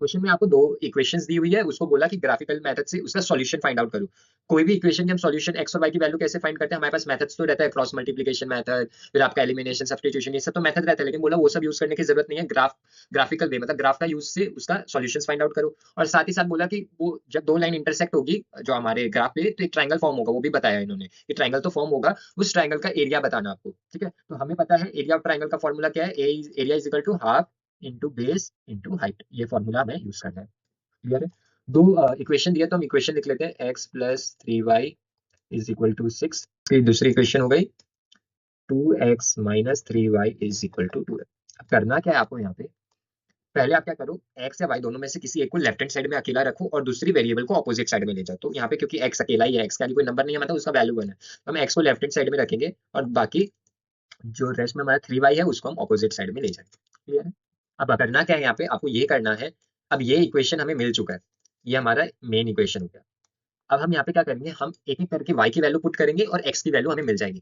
Question में आपको दो इक्वेशंस दी हुई है, उसको बोला कि ग्राफिकल मेथड से उसका सॉल्यूशन फाइंड आउट करो। कोई भी इक्वेशन के हम सॉल्यूशन एक्स और वाई की वैल्यू कैसे फाइंड करते हैं, हमारे पास मेथड्स तो रहता है, क्रॉस मल्टीप्लिकेशन मेथड, फिर आपका एलिमिनेशन, सब्स्टिट्यूशन, ये सब तो मेथड रहता है, लेकिन बोला वो सब यूज करने की जरूरत नहीं है, ग्राफिकल वे मतलब ग्राफ का यूज से उसका सॉल्यूशंस फाइंड आउट करो। और साथ ही साथ बोला कि वो जब दो लाइन इंटरसेक्ट होगी जो हमारे ग्राफ पे, तो एक ट्रायंगल फॉर्म होगा, वो भी बताया इन्होंने कि ट्रायंगल तो फॉर्म होगा, उस ट्रायंगल का एरिया बताना आपको। ठीक है, तो हमें पता है एरिया ऑफ ट्रायंगल का फॉर्मूला क्या है, area is equal to half into base into height, ये फॉर्मूला हमें यूज करना है। क्लियर है। दो इक्वेशन दिया तो हम इक्वेशन लिख लेते हैं, x plus three y is equal to six. दूसरी इक्वेशन हो गई 2x - 3y is equal to 2। अब करना क्या है आपको यहाँ पे, पहले आप क्या करो, x या y दोनों में से किसी एक को लेफ्ट हैंड साइड में अकेला रखो और दूसरी वेरिएबल को ऑपोजिट साइड में ले जाओ। तो यहाँ पे क्योंकि x अकेला ही है, x का भी कोई नंबर नहीं है, मतलब उसका वैल्यू 1 है, तो हम x को लेफ्ट हैंड साइड में रखेंगे और बाकी जो रेस्ट में हमारा 3y है उसको हम ऑपोजिट साइड में ले जाएंगे। क्लियर है। अब करना क्या है यहाँ पे, आपको ये करना है, अब ये इक्वेशन हमें मिल चुका है, ये हमारा मेन इक्वेशन हो गया। अब हम यहाँ पे क्या करेंगे, हम एक एक करके y की वैल्यू पुट करेंगे और x की वैल्यू हमें मिल जाएगी।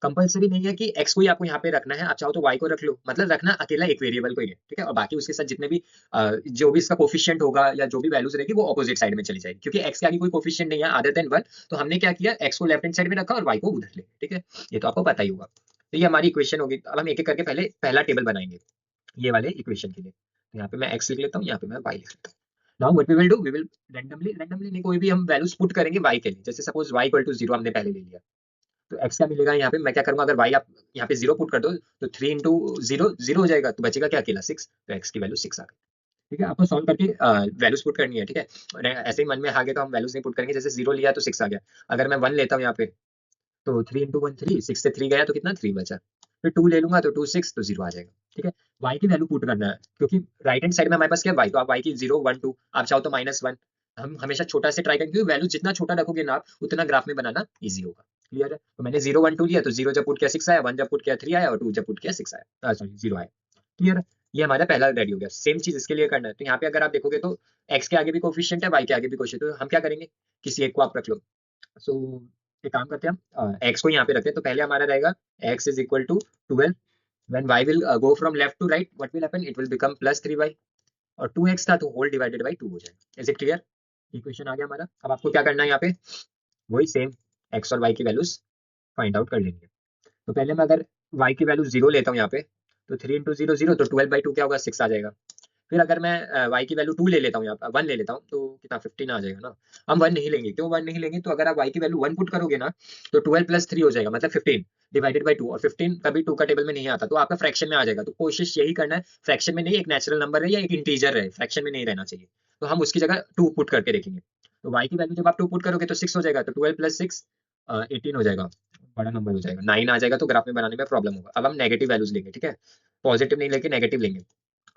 कंपलसरी नहीं है कि x को ही आपको यहाँ पे रखना है, आप चाहो तो y को रख लो, मतलब रखना अकेला एक वेरिएबल को ही है। ठीक है, और बाकी उसके साथ जितने भी जो भी इसका कोफिशिएंट होगा या जो भी वैल्यूज रहेगी वो ऑपोजिट साइड में चली जाएगी, क्योंकि x के आगे कोई कोफिशिएंट नहीं है अदर देन 1। तो हमने क्या किया, x को लेफ्ट हैंड साइड में रखा और y को उधर ले। ठीक है, ये तो आपको पता ही होगा। तो ये हमारी इक्वेशन होगी। अब हम एक एक करके पहले पहला टेबल बनाएंगे ये वाले इक्वेशन के लिए। तो यहाँ पे मैं x लिख लेता हूँ, यहाँ पे मैं y लिख लेता हूँ। Now what we will do, we will randomly नहीं, कोई भी हम वैल्यूज पुट करेंगे y के लिए। जैसे सपोज y इक्वल टू 0 हमने पहले ले लिया, तो x क्या मिलेगा यहाँ पे, मैं क्या करूंगा, अगर y आप यहाँ पे 0 पुट कर दो तो 3 इंटू 0 0 हो जाएगा, तो बचेगा क्या, अकेला 6। तो x की वैल्यू 6 आ गई। ठीक है, आपको सॉल्व करके वैल्यूज पुट करनी है। ठीक है, और ऐसे ही मन में आ गया तो हम वैल्यूज नहीं पुट करेंगे, जैसे 0 लिया तो 6 आ गया। अगर मैं 1 लेता हूँ यहाँ पे, तो 3 इंटू 1 3, 6 से 3 गया तो कितना 3 बचा। फिर 2 ले लूंगा तो 2 6, तो 0 आ जाएगा। ठीक है, y की वैल्यू पुट करना है, क्योंकि राइट हैंड साइड में हमारे पास क्या है y, तो आप y की 0 1 2, आप चाहो तो -1। हम हमेशा छोटा से ट्राई करेंगे, क्योंकि वैल्यू जितना छोटा रखोगे ना आप, उतना ग्राफ में बनाना ईजी होगा। क्लियर है, तो मैंने 0 1 2 लिया, तो 0 जब पुट किया 6 आया, 1 जब पुट किया 3 आया और 2 जब पुट किया 6 आया, सॉरी 0 आया। क्लियर है, ये हमारा पहला रेडी हो गया। सेम चीज इसके लिए करना है। तो यहाँ पे अगर आप देखोगे तो x के आगे भी कोफिशिएंट है, y के आगे भी कोफिशिएंट, तो हम क्या करेंगे, किसी एक को आप रख लो। सो एक काम करते हैं, हम x को यहाँ पे रखते हैं। तो पहले हमारा रहेगा x is equal to 12, when y will go from left to right, what will happen, it will become plus 3y, और 2x था तो होल डिवाइडेड बाई 2 हो जाएगा। इज इट क्लियर, इक्वेशन आ गया हमारा। अब आपको क्या करना है, यहाँ पे वही सेम x और y की वैल्यूज फाइंड आउट कर लेंगे। तो पहले मैं अगर y की वैल्यू 0 लेता हूँ यहाँ पे, तो 3 इंटू 0 0, तो 12/2 क्या होगा, 6 आ जाएगा। फिर अगर मैं y की वैल्यू 2 ले लेता हूँ, यहाँ पर 1 ले लेता हूँ, तो कितना 15 आ जाएगा ना। हम 1 नहीं लेंगे, क्यों 1 नहीं लेंगे, तो अगर आप y की वैल्यू 1 पुट करोगे ना, तो 12 प्लस 3 हो जाएगा, मतलब 15 डिवाइडेड बाई 2, और 15 कभी 2 का टेबल में नहीं आता, तो आपका फ्रैक्शन में आ जाएगा। तो कोशिश यही करना है फ्रैक्शन में नहीं, एक नेचुरल नंबर है या एक इंटीजर है, फ्रैक्शन में नहीं रहना चाहिए। तो हम उसकी जगह 2 पुट करके देखेंगे। तो y की वैल्यू जब आप 2 पुट करोगे तो 6 हो जाएगा, तो 12 प्लस 6 18 हो जाएगा, बड़ा नंबर हो जाएगा, 9 आ जाएगा, तो ग्राफ में बनाने में प्रॉब्लम होगा। अब हम नेगेटिव वैल्यूज लेंगे। ठीक है, पॉजिटिव नहीं लेके नेगेटिव लेंगे।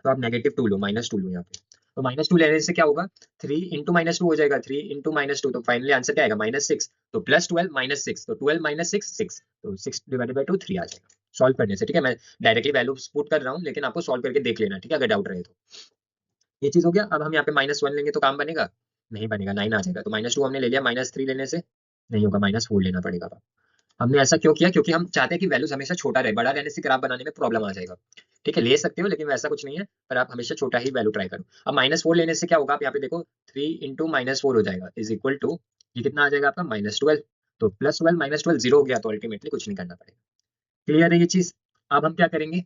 तो आप -2 लो, -2 लो यहाँ पे। तो -2 लेने से क्या होगा, 3 इंटू -2 हो जाएगा, 3 इंटू -2, तो फाइनली आंसर क्या आएगा, -6। तो +12 -6, तो 12 -6 6, तो 6 डिवाइडेड बाई 2 3 आ जाएगा सॉल्व करने से। ठीक है, मैं डायरेक्टली वैल्यू पुट कर रहा हूँ, लेकिन आपको सॉल्व करके देख लेना। ठीक है, अगर डाउट रहे तो। ये चीज हो गया। अब हम यहाँ पे -1 लेंगे तो काम बनेगा, नहीं बनेगा, 9 आ जाएगा। तो -2 हमने ले लिया, -3 लेने से नहीं होगा, -4 लेना पड़ेगा। हमने ऐसा क्यों किया, क्योंकि हम चाहते हैं कि वैल्यूज हमेशा छोटा रहे, बड़ा रहने से ग्राफ बनाने में प्रॉब्लम आ जाएगा। ठीक है, ले सकते हो लेकिन वैसा कुछ नहीं है, पर आप हमेशा छोटा ही वैल्यू ट्राई करो। अब -4 लेने से क्या होगा, आप यहाँ पे देखो 3 इंटू -4 हो जाएगा इज इक्वल टू, ये कितना आ जाएगा आपका -12। तो +12 -12 0 हो गया, तो अल्टीमेटली कुछ नहीं करना पड़ेगा। क्लियर है ये चीज। अब हम क्या करेंगे,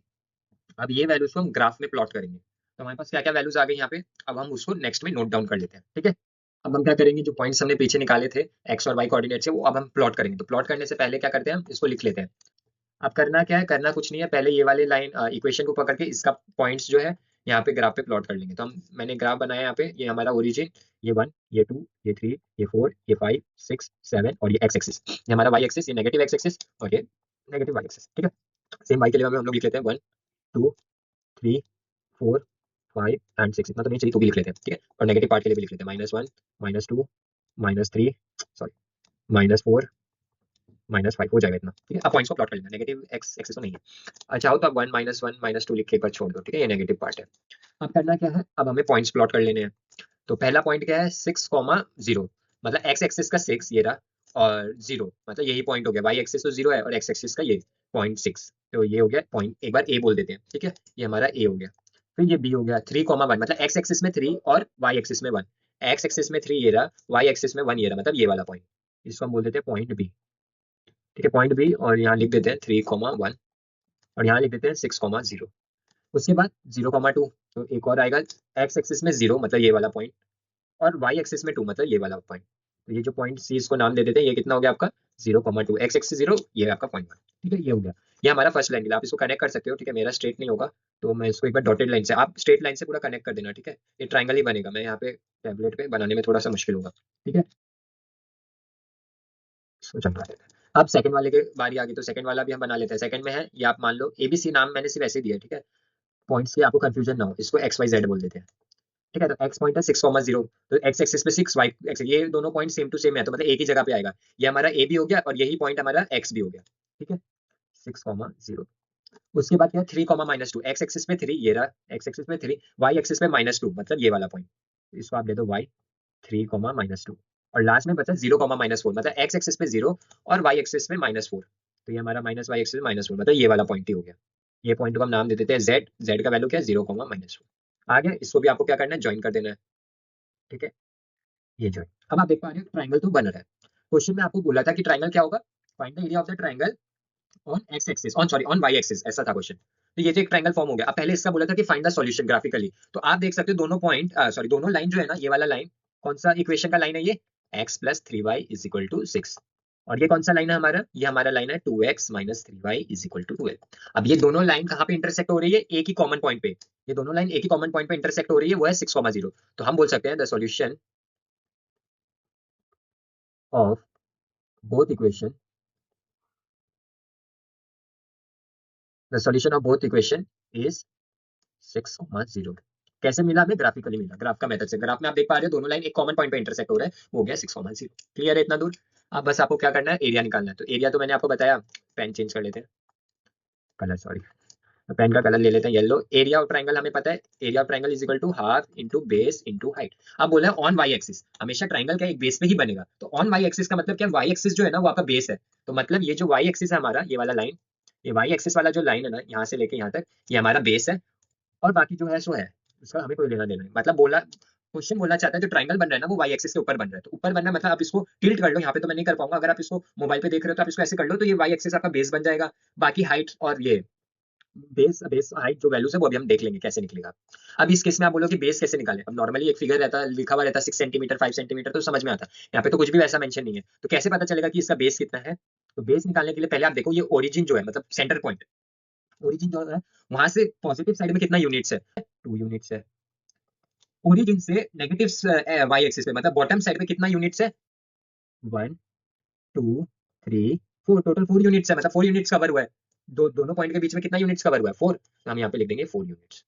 अब ये वैल्यूज को हम ग्राफ में प्लॉट करेंगे। तो हमारे पास क्या क्या वैल्यूज आ गई यहाँ पे, अब हम उसको नेक्स्ट में नोट डाउन कर लेते हैं। ठीक है, अब हम क्या करेंगे, जो पॉइंट्स हमने पीछे निकाले थे एक्स और वाई कोऑर्डिनेट से, वो अब हम प्लॉट करेंगे। तो प्लॉट करने से पहले क्या करते हैं, हम इसको लिख लेते हैं। अब करना क्या है, करना कुछ नहीं है, पहले ये वाले लाइन इक्वेशन को पकड़ के इसका पॉइंट्स जो है यहाँ पे ग्राफ पे प्लॉट कर लेंगे। तो हम मैंने ग्राफ बनाया यहाँ पे, ये हमारा ओरिजिन, ये 1 ये 2 ये 3 ये 4 ये 5 6 7, और ये एक्स एक्सिस, ये हमारा वाई एक्सिस, ये नेगेटिव एक्स एक्सिस और ये नेगेटिव वाई एक्सिस। ठीक है, सेम वाई के लिए हम लोग लिख लेते हैं 1 2 3 4 5 एंड 6, इतना तो नहीं चाहिए तो भी लिख लेते हैं। ठीक है, और नेगेटिव पार्ट के लिए भी लिख लेते हैं, -1 -2 -3, सॉरी -4 -5 हो जाएगा इतना। ठीक है, अब पॉइंट्स को प्लॉट कर लेना, नेगेटिव एक्स एक्सिस तो नहीं है। अच्छा हो तो आप 1 -1 -2 लिख के एक बार छोड़ दो। ठीक है, ये नेगेटिव पार्ट है। अब करना क्या है, अब हमें पॉइंट्स प्लॉट कर लेने हैं। तो पहला पॉइंट क्या है, 6,0, मतलब एक्स एक्सिस का 6 ये रहा, और 0 मतलब यही पॉइंट हो गया, वाई एक्सिस तो 0 है और एक्स एक्सिस का ये 0.6, तो ये हो गया पॉइंट, एक बार ए बोल देते हैं। ठीक है, ये हमारा ए हो गया। फिर ये बी हो गया 3,1, मतलब एक्स एक्सिस में 3 और वाई एक्सिस में 1। एक्स एक्सिस में 3 ये रहा, वाई एक्सिस में 1 ये रहा, मतलब ये वाला पॉइंट, इसको हम बोल देते हैं पॉइंट बी। ठीक है, पॉइंट बी, और यहाँ लिख देते हैं 3,1 और यहाँ लिख देते हैं 6,0। उसके बाद 0,2, तो एक और आएगा एक्स एक्सिस में 0 मतलब ये वाला पॉइंट, और वाई एक्सिस में 2 मतलब ये वाला पॉइंट। तो ये जो पॉइंट सी इसको नाम दे देते हैं, ये कितना हो गया आपका 0,2, एक्स एक्सिस 0, ये आपका पॉइंट 1। ठीक है, ये हो गया, ये हमारा फर्स्ट लाइन। आप इसको कनेक्ट कर सकते हो। ठीक है, मेरा स्ट्रेट नहीं होगा तो मैं इसको एक बार डॉटेड लाइन से, आप स्ट्रेट लाइन से पूरा कनेक्ट कर देना। ठीक है, ये ट्राइंगल ही बनेगा, मैं यहाँ पे टैबलेट पे बनाने में थोड़ा सा मुश्किल होगा। ठीक है, इसको चमका देते हैं। अब सेकंड वाले की बारी आ गई, तो सेकंड वाला भी हम बना लेते हैं। सेकंड में है ये, आप मान लो एबीसी, नाम मैंने सिर्फ ऐसे ही दिया है। ठीक है, पॉइंट्स की आपको कंफ्यूजन ना हो, इसको एक्स वाई जेड बोल देते हैं। ठीक है, तो एक्स पॉइंट है 6,0, तो एक्स एक्सिस पे 6, वाई एक्स, ये दोनों पॉइंट सेम टू सेम है, तो मतलब एक ही जगह पे आएगा। ये हमारा ए भी हो गया और यही पॉइंट हमारा एक्स भी हो गया। ठीक है, 6,0। उसके बाद क्या, 3,-2, एक्स एक्सिस पे 3 ये रहा, एक्स एक्सिस पे 3, वाई एक्सिस पे -2 मतलब ये वाला पॉइंट, इसको आप दे दो वाई 3,-2, और लास्ट में बचा 0,-4, मतलब एक्स एक्सिस पे 0 और वाई एक्सिस पे -4, तो ये हमारा माइनस वाई एक्सिस -4 मतलब ये वाला पॉइंट ही हो गया। ये पॉइंट को हम नाम दे देते हैं जेड, जेड का वैल्यू क्या है 0,-4। आ गया, इसको भी आपको क्या करना है, ज्वाइन कर देना है। ठीक है, ये ज्वाइन। अब आप देख पा रहे हो ट्राइंगल तो बन रहा है। क्वेश्चन में आपको बोला था कि ट्राइंगल क्या होगा, find the area of the triangle on x axis, on sorry on y axis, ऐसा था क्वेश्चन। तो ये तो एक ट्राइंगल फॉर्म हो गया। अब पहले इसका बोला था कि फाइंड द सॉल्यूशन ग्राफिकली, तो आप देख सकते हो दोनों पॉइंट, सॉरी दोनों लाइन जो है ना, ये वाला लाइन कौन सा इक्वेशन का लाइन है, ये x + 3y = 6, और ये कौन सा लाइन है हमारा, ये हमारा लाइन है 2x - 3y = 12। अब ये दोनों लाइन कहाँ पे इंटरसेक्ट हो रही है, एक ही कॉमन पॉइंट पे, ये दोनों लाइन एक ही कॉमन पॉइंट पे इंटरसेक्ट हो रही है, वो है 6,0। तो हम बोल सकते हैं the solution of both equation, the solution of both equation is 6,0। कैसे मिला हमें, ग्राफिकली मिला, ग्राफ का मेथड से। ग्राफ में आप देख पा रहे हो दोनों लाइन एक कॉमन पॉइंट पे इंटरसेक्ट हो रहा है, वो हो गया 6,0। क्लियर है इतना दूर। अब बस आपको क्या करना है, एरिया निकालना है। तो एरिया तो मैंने आपको बताया, पेन चेंज कर लेते हैं, कलर सॉरी, पेन का कलर ले लेते हैं येलो। एरिया ऑफ ट्राइंगल हमें पता है, area of triangle is equal to half into base into height. अब बोला है ऑन वाई एक्सिस, हमेशा ट्राइंगल का एक बेस पे ही बनेगा, तो ऑन वाई एक्सिस का मतलब क्या, वाई एक्सिस जो है ना वो आपका बेस है। तो मतलब ये जो वाई एक्सिस है हमारा, ये वाला लाइन, ये वाई एक्सिस वाला जो लाइन है ना, यहाँ से लेके यहाँ तक, ये हमारा बेस है, और बाकी जो है सो है, उसका हमें कोई लेना देना नहीं। मतलब बोला, क्वेश्चन बोलना चाहता है जो ट्राइंगल बन रहा है ना वो वाई एक्सिस के ऊपर बन रहा है, तो ऊपर बनना है मतलब आप इसको टिल्ट कर लो। यहाँ पे तो मैं नहीं कर पाऊंगा, अगर आप इसको मोबाइल पे देख रहे हो तो आप इसको ऐसे कर लो, तो ये वाई एक्सिस आपका बेस बन जाएगा। बाकी हाइट और ये बेस बेस हाइट जो वैल्यूज है वो अभी हम देख लेंगे कैसे निकलेगा। अब इस केस में आप बोलो कि बेस कैसे निकाले, अब नॉर्मली एक फिगर रहता है, लिखा हुआ रहता है 6 सेंटीमीटर 5 सेंटीमीटर, तो समझ में आता है। यहाँ पे तो कुछ भी वैसा मेंशन नहीं है, तो कैसे पता चलेगा कि इसका बेस कितना है। तो बेस निकालने के लिए पहले आप देखो ये ओरिजिन जो है, मतलब सेंटर पॉइंट, ओरिजिन जो है वहां से पॉजिटिव साइड में कितना यूनिट्स है, 2 यूनिट्स है। ओरिजिन से नेगेटिव वाई एक्सिस पे मतलब बॉटम साइड पे कितना यूनिट्स है, 1 2 3 4, टोटल 4 यूनिट्स है, मतलब 4 यूनिट्स कवर हुआ है। दोनों पॉइंट के बीच में कितना यूनिट्स कवर हुआ है, 4, तो हम यहाँ पे लिख देंगे 4 यूनिट्स।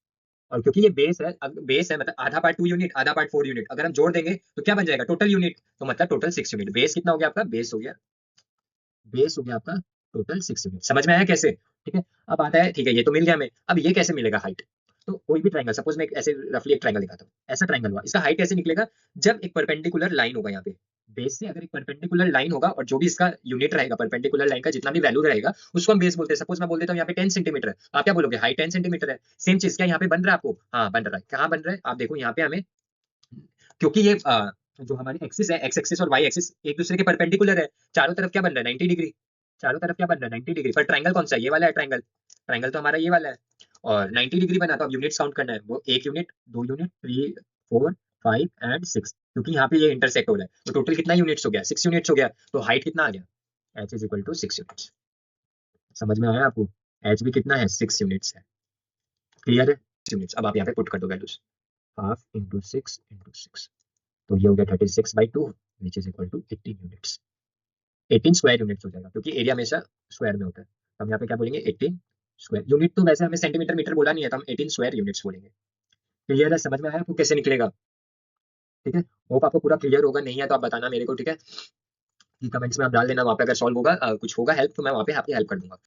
और क्योंकि ये बेस है, बेस है मतलब आधा पार्ट 2 यूनिट, आधा पार्ट 4 यूनिट, अगर हम जोड़ देंगे तो क्या बन जाएगा टोटल यूनिट, तो मतलब टोटल 6 यूनिट। बेस कितना हो गया आपका, बेस हो गया, बेस हो गया आपका टोटल 6 यूनिट। समझ में आया कैसे। ठीक है, अब आता है, ठीक है ये तो मिल गया हमें, अब ये कैसे मिलेगा हाइट। तो कोई भी ट्राइंगल, सपोज मैं ऐसे रफली एक ट्राइंगल दिखाता हूँ, ऐसा ट्राइंगल हुआ, इसका हाइट कैसे निकलेगा, जब एक परपेंडिकुलर लाइन होगा यहाँ पे, बेस से अगर एक परपेंडिकुलर लाइन होगा और जो भी इसका यूनिट रहेगा, परपेंडिकुलर लाइन का जितना भी वैल्यू रहेगा उसको हम बेस बोलते हैं। सपोज मैं बोल देता हूँ यहाँ पे 10 सेंटीमीटर है, आप क्या बोलोगे, हाइट 10 सेंटीमीटर है। सेम चीज क्या यहाँ पे बन रहा है आपको, हाँ बन रहा है, कहाँ बन रहा है आप देखो यहाँ पे हमें, क्योंकि ये जो हमारी एक्सिस है, एक्स एक्सिस और वाई एक्सिस एक दूसरे के परपेंडिकुलर है, चारों तरफ क्या बन रहा है 90 डिग्री, चारों तरफ क्या बन रहा है 90 डिग्री, पर ट्राइंगल कौन सा है, ये वाला है ट्राइंगल, ट्राइंगल तो हमारा ये वाला है, और 90 डिग्री बना, तो अब यूनिट्स काउंट करना है, वो 1 यूनिट 2 यूनिट 3 4 5 एंड 6, क्योंकि यहाँ पे ये इंटरसेक्ट हो रहा है, तो टोटल कितना यूनिट्स हो गया, 6 यूनिट्स हो गया। तो हाइट कितना आ गया, h is equal to 6 units. समझ में आया आपको, एच भी कितना है 6 यूनिट्स है। क्लियर है, यूनिट्स। अब आप यहाँ पे पुट कर दो वैल्यूज, हाफ इंटू 6 तो ये हो गया 36/2 which is equal to 18 units. 18 square units हो जाएगा, क्योंकि एरिया हमेशा स्क्वायर में होता है, तो हम यहाँ पे क्या बोलेंगे 18 स्क्वायर यूनिट, तो वैसे हमें सेंटीमीटर मीटर बोला नहीं है, तो हम 18 स्क्वायर यूनिट्स बोलेंगे। क्लियर है, समझ में आया आपको कैसे निकलेगा। ठीक है, होप आपको पूरा क्लियर होगा, नहीं है तो आप बताना मेरे को। ठीक है, कि कमेंट्स में आप डाल देना, वहाँ पे अगर सॉल्व होगा कुछ होगा हेल्प तो मैं वहाँ पे आपकी हेल्प कर दूंगा।